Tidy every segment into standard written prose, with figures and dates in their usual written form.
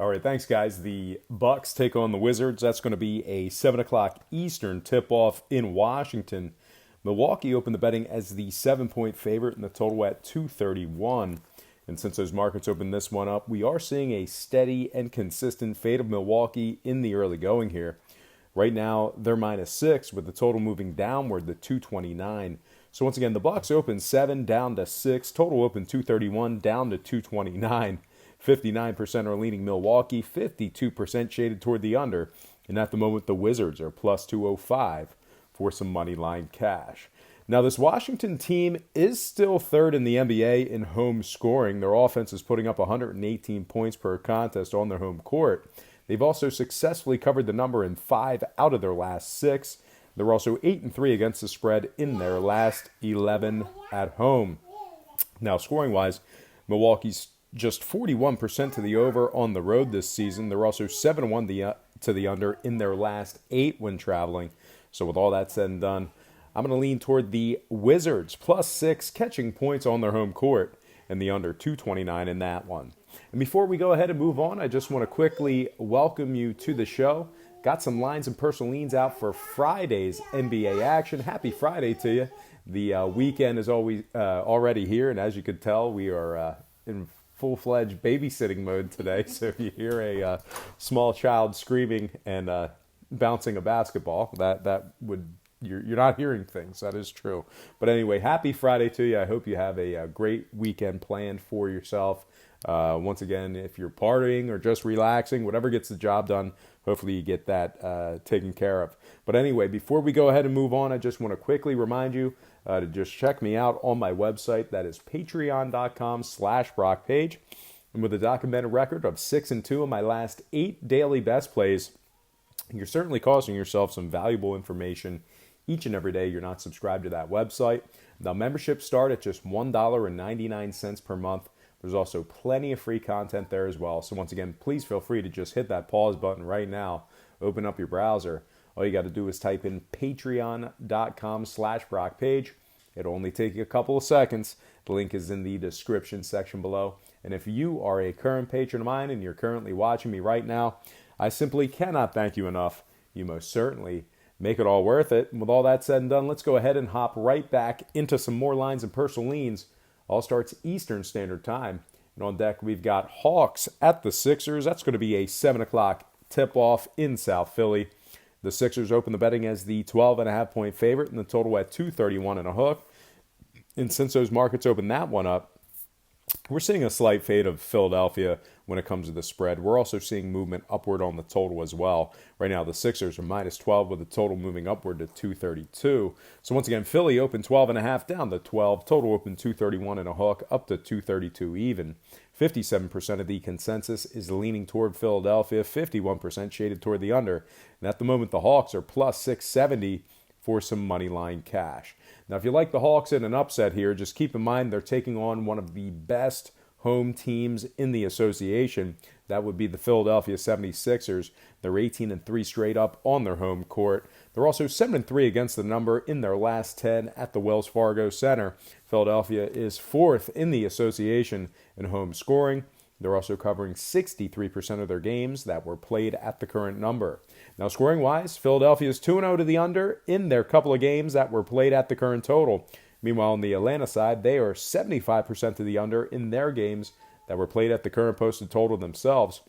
All right, thanks, guys. The Bucks take on the Wizards. That's going to be a 7 o'clock Eastern tip-off in Washington. Milwaukee opened the betting as the 7-point favorite and the total at 231. And since those markets opened this one up, we are seeing a steady and consistent fade of Milwaukee in the early going here. Right now, they're -6 with the total moving downward to 229. So once again, the Bucks open 7 down to 6. Total open 231 down to 229. 59% are leaning Milwaukee, 52% shaded toward the under. And at the moment, the Wizards are plus 205 for some money line cash. Now, this Washington team is still third in the NBA in home scoring. Their offense is putting up 118 points per contest on their home court. They've also successfully covered the number in 5 out of their last 6. They're also 8-3 against the spread in their last 11 at home. Now, scoring-wise, Milwaukee's just 41% to the over on the road this season. They're also 7-1 to the under in their last 8 when traveling. So with all that said and done, I'm going to lean toward the Wizards, +6, catching points on their home court, and the under 229 in that one. And before we go ahead and move on, I just want to quickly welcome you to the show. Got some lines and personal leans out for Friday's NBA action. Happy Friday to you. The weekend is already here, and as you could tell, we are in full-fledged babysitting mode today. So if you hear a small child screaming and bouncing a basketball, that would you're not hearing things. That is true. But anyway, happy Friday to you. I hope you have a great weekend planned for yourself. Once again, if you're partying or just relaxing, whatever gets the job done, hopefully you get that taken care of. But anyway, before we go ahead and move on, I just want to quickly remind you to just check me out on my website. That is patreon.com/BrockPage. And with a documented record of 6-2 in my last 8 daily best plays, you're certainly costing yourself some valuable information each and every day you're not subscribed to that website. Now, memberships start at just $1.99 per month. There's also plenty of free content there as well. So once again, please feel free to just hit that pause button right now. Open up your browser. All you got to do is type in patreon.com/BrockPage. It'll only take you a couple of seconds. The link is in the description section below. And if you are a current patron of mine and you're currently watching me right now, I simply cannot thank you enough. You most certainly make it all worth it. And with all that said and done, let's go ahead and hop right back into some more lines and personal leans. All starts Eastern Standard Time. And on deck, we've got Hawks at the Sixers. That's going to be a 7 o'clock tip-off in South Philly. The Sixers open the betting as the 12.5-point favorite and the total at 231 and a hook. And since those markets opened that one up, we're seeing a slight fade of Philadelphia when it comes to the spread. We're also seeing movement upward on the total as well. Right now, the Sixers are -12 with the total moving upward to 232. So once again, Philly opened 12.5 down to 12. Total opened 231 and a hook up to 232 even. 57% of the consensus is leaning toward Philadelphia. 51% shaded toward the under. And at the moment, the Hawks are +670 for some money line cash. Now, if you like the Hawks in an upset here, just keep in mind they're taking on one of the best home teams in the association. That would be the Philadelphia 76ers. They're 18-3 straight up on their home court. They're also 7-3 against the number in their last 10 at the Wells Fargo Center. Philadelphia is 4th in the association in home scoring. They're also covering 63% of their games that were played at the current number. Now, scoring-wise, Philadelphia is 2-0 to the under in their couple of games that were played at the current total. Meanwhile, on the Atlanta side, they are 75% to the under in their games that were played at the current posted total themselves.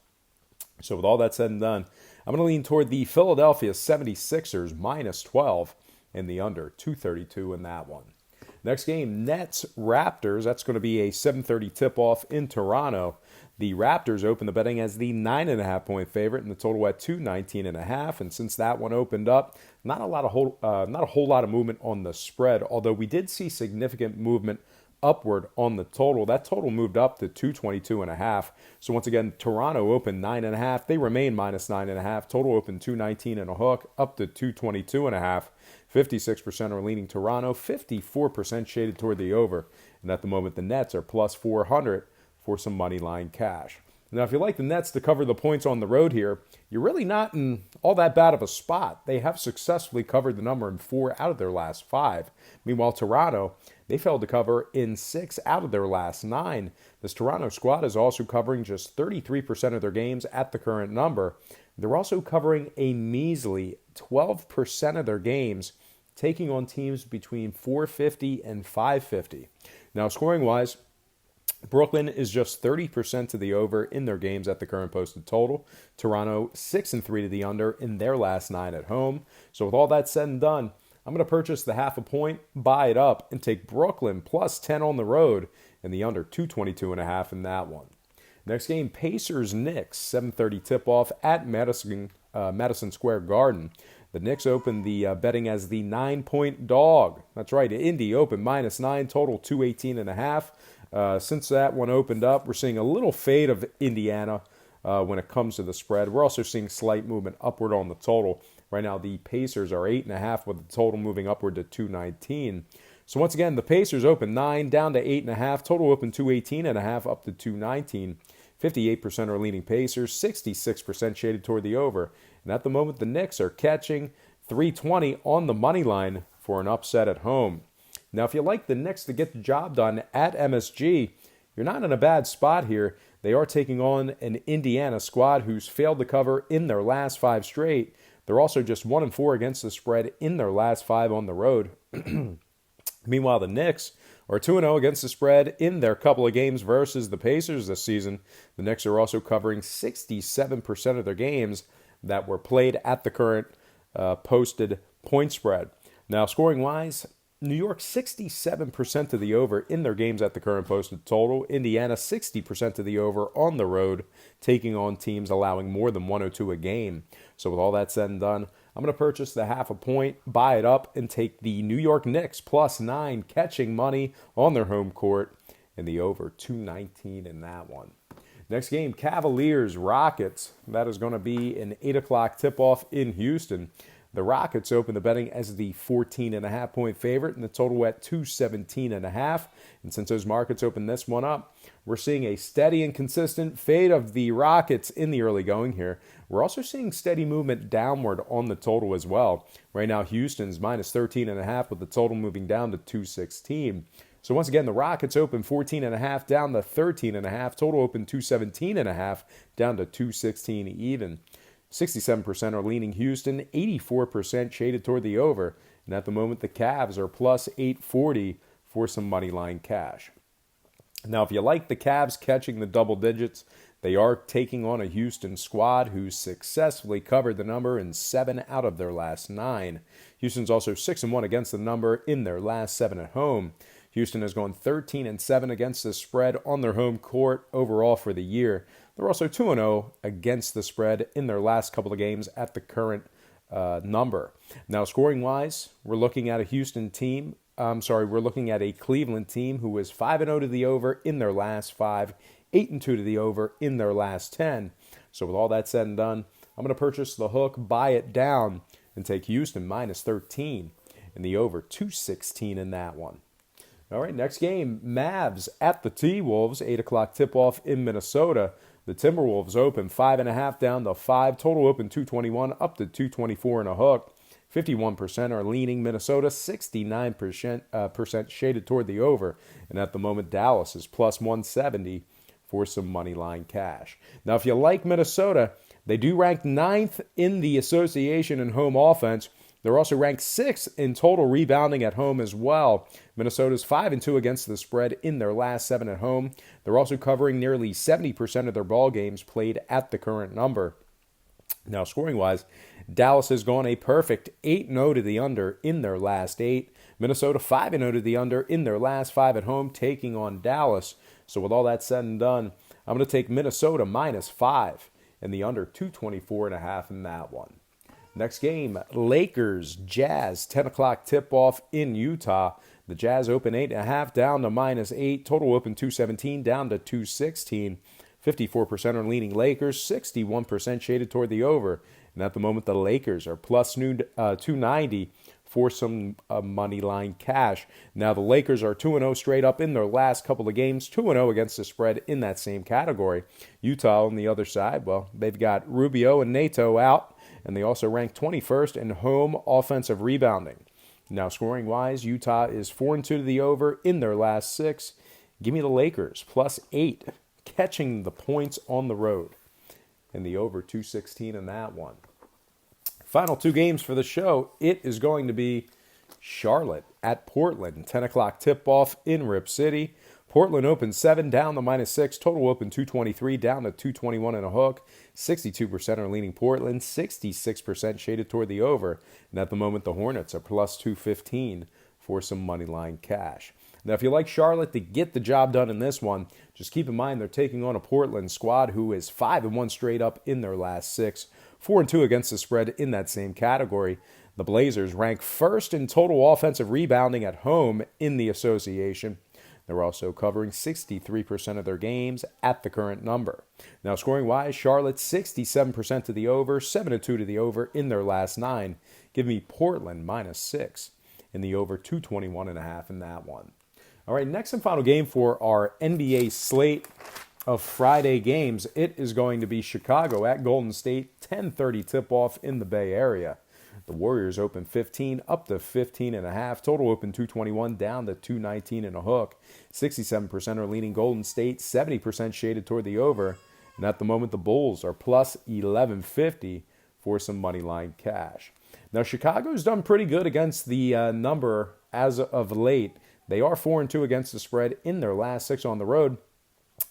So with all that said and done, I'm going to lean toward the Philadelphia 76ers -12 and the under 232 in that one. Next game, Nets Raptors. That's going to be a 7:30 tip-off in Toronto. The Raptors open the betting as the 9.5-point favorite, and the total at 219.5. And since that one opened up, not a whole lot of movement on the spread. Although we did see significant movement upward on the total. That total moved up to 222.5. So once again, Toronto opened 9.5. They remain -9.5. Total opened 219 and a hook up to 222.5. 56% are leaning Toronto. 54% shaded toward the over. And at the moment, the Nets are +400 for some money line cash. Now, if you like the Nets to cover the points on the road here, you're really not in all that bad of a spot. They have successfully covered the number in 4 out of their last 5. Meanwhile, Toronto, they failed to cover in 6 out of their last 9. This Toronto squad is also covering just 33% of their games at the current number. They're also covering a measly 12% of their games, taking on teams between 450 and 550. Now, scoring-wise, Brooklyn is just 30% to the over in their games at the current posted total. Toronto 6-3 to the under in their last 9 at home. So with all that said and done, I'm going to purchase the half a point, buy it up, and take Brooklyn plus 10 on the road and the under 222.5 in that one. Next game, Pacers-Knicks, 7:30 tip-off at Madison Square Garden. The Knicks opened the betting as the 9-point dog. That's right, Indy opened -9, total 218.5. Since that one opened up, we're seeing a little fade of Indiana when it comes to the spread. We're also seeing slight movement upward on the total. Right now, the Pacers are 8.5 with the total moving upward to 219. So once again, the Pacers open 9 down to 8.5. Total open 218.5 up to 219. 58% are leaning Pacers, 66% shaded toward the over. And at the moment, the Knicks are catching 320 on the money line for an upset at home. Now, if you like the Knicks to get the job done at MSG, you're not in a bad spot here. They are taking on an Indiana squad who's failed to cover in their last 5 straight. They're also just 1-4 against the spread in their last 5 on the road. Meanwhile, the Knicks are 2-0 against the spread in their couple of games versus the Pacers this season. The Knicks are also covering 67% of their games that were played at the current posted point spread. Now, scoring-wise, New York 67% to the over in their games at the current posted total. Indiana 60% to the over on the road, taking on teams allowing more than 102 a game. So with all that said and done, I'm going to purchase the half a point, buy it up, and take the New York Knicks plus 9, catching money on their home court, and the over 219 in that one. Next game, Cavaliers, Rockets. That is going to be an 8 o'clock tip-off in Houston. The Rockets open the betting as the 14.5 point favorite, and the total at 217.5. And since those markets opened this one up, we're seeing a steady and consistent fade of the Rockets in the early going here. We're also seeing steady movement downward on the total as well. Right now, Houston's -13.5 with the total moving down to 216. So once again, the Rockets open 14.5 down to 13.5. Total open 217.5 down to 216 even. 67% are leaning Houston, 84% shaded toward the over. And at the moment, the Cavs are plus 840 for some money line cash. Now, if you like the Cavs catching the double digits, they are taking on a Houston squad who successfully covered the number in 7 out of their last 9. Houston's also 6-1 against the number in their last 7 at home. Houston has gone 13-7 against the spread on their home court overall for the year. They're also 2-0 against the spread in their last couple of games at the current number. Now, scoring-wise, we're looking at a we're looking at a Cleveland team who is 5-0 to the over in their last 5, 8-2 to the over in their last 10. So with all that said and done, I'm going to purchase the hook, buy it down, and take Houston -13 and the over 216 in that one. All right, next game, Mavs at the T-Wolves, 8 o'clock tip-off in Minnesota. The Timberwolves open 5.5 down to 5. Total open 221 up to 224 and a hook. 51% are leaning Minnesota, 69% shaded toward the over. And at the moment, Dallas is plus 170 for some money line cash. Now, if you like Minnesota, they do rank 9th in the association in home offense. They're also ranked 6th in total rebounding at home as well. Minnesota's 5-2 against the spread in their last 7 at home. They're also covering nearly 70% of their ball games played at the current number. Now, scoring-wise, Dallas has gone a perfect 8-0 to the under in their last 8. Minnesota 5-0 to the under in their last 5 at home, taking on Dallas. So with all that said and done, I'm going to take Minnesota -5 and the under 224.5 in that one. Next game, Lakers, Jazz, 10 o'clock tip-off in Utah. The Jazz open 8.5 down to -8. Total open 217 down to 216. 54% are leaning Lakers, 61% shaded toward the over. And at the moment, the Lakers are plus 290 for some money line cash. Now, the Lakers are 2-0 straight up in their last couple of games, 2-0 against the spread in that same category. Utah on the other side, well, they've got Rubio and Nato out, and they also rank 21st in home offensive rebounding. Now, scoring-wise, Utah is 4-2 to the over in their last 6. Give me the Lakers, +8, catching the points on the road. And the over 216 in that one. Final 2 games for the show. It is going to be Charlotte at Portland. 10 o'clock tip-off in Rip City. Portland opened 7, down to -6. Total open 223, down to 221 and a hook. 62% are leaning Portland. 66% shaded toward the over. And at the moment, the Hornets are +215 for some money line cash. Now, if you like Charlotte to get the job done in this one, just keep in mind they're taking on a Portland squad who is 5-1 straight up in their last 6. 4-2 against the spread in that same category. The Blazers rank first in total offensive rebounding at home in the association. They're also covering 63% of their games at the current number. Now, scoring-wise, Charlotte 67% to the over, 7-2 to the over in their last 9. Give me Portland -6 in the over 221.5 in that one. All right, next and final game for our NBA slate of Friday games. It is going to be Chicago at Golden State, 10:30 tip-off in the Bay Area. The Warriors open 15, up to 15.5. Total open 221, down to 219 and a hook. 67% are leaning Golden State, 70% shaded toward the over. And at the moment, the Bulls are +1150 for some money line cash. Now, Chicago's done pretty good against the number as of late. They are 4-2 against the spread in their last 6 on the road.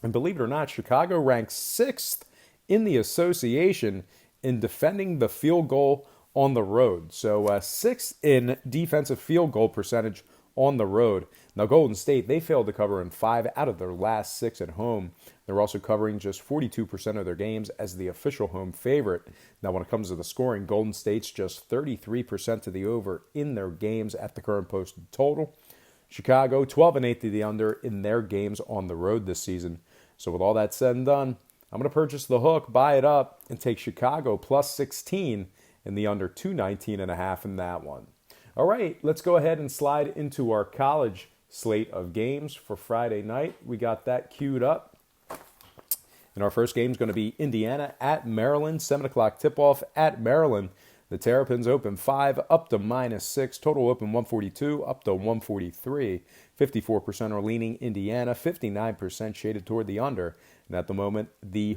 And believe it or not, Chicago ranks 6th in the association in defending the field goal on the road. So 6th in defensive field goal percentage on the road. Now, Golden State, they failed to cover in 5 out of their last 6 at home. They're also covering just 42% of their games as the official home favorite. Now, when it comes to the scoring, Golden State's just 33% to the over in their games at the current posted total. Chicago, 12-8 to the under in their games on the road this season. So with all that said and done, I'm going to purchase the hook, buy it up, and take Chicago +16 in the under 219.5 in that one. All right, let's go ahead and slide into our college slate of games for Friday night. We got that queued up. And our first game is going to be Indiana at Maryland, 7 o'clock tip-off at Maryland. The Terrapins open 5, up to -6. Total open 142, up to 143. 54% are leaning Indiana, 59% shaded toward the under. And at the moment, the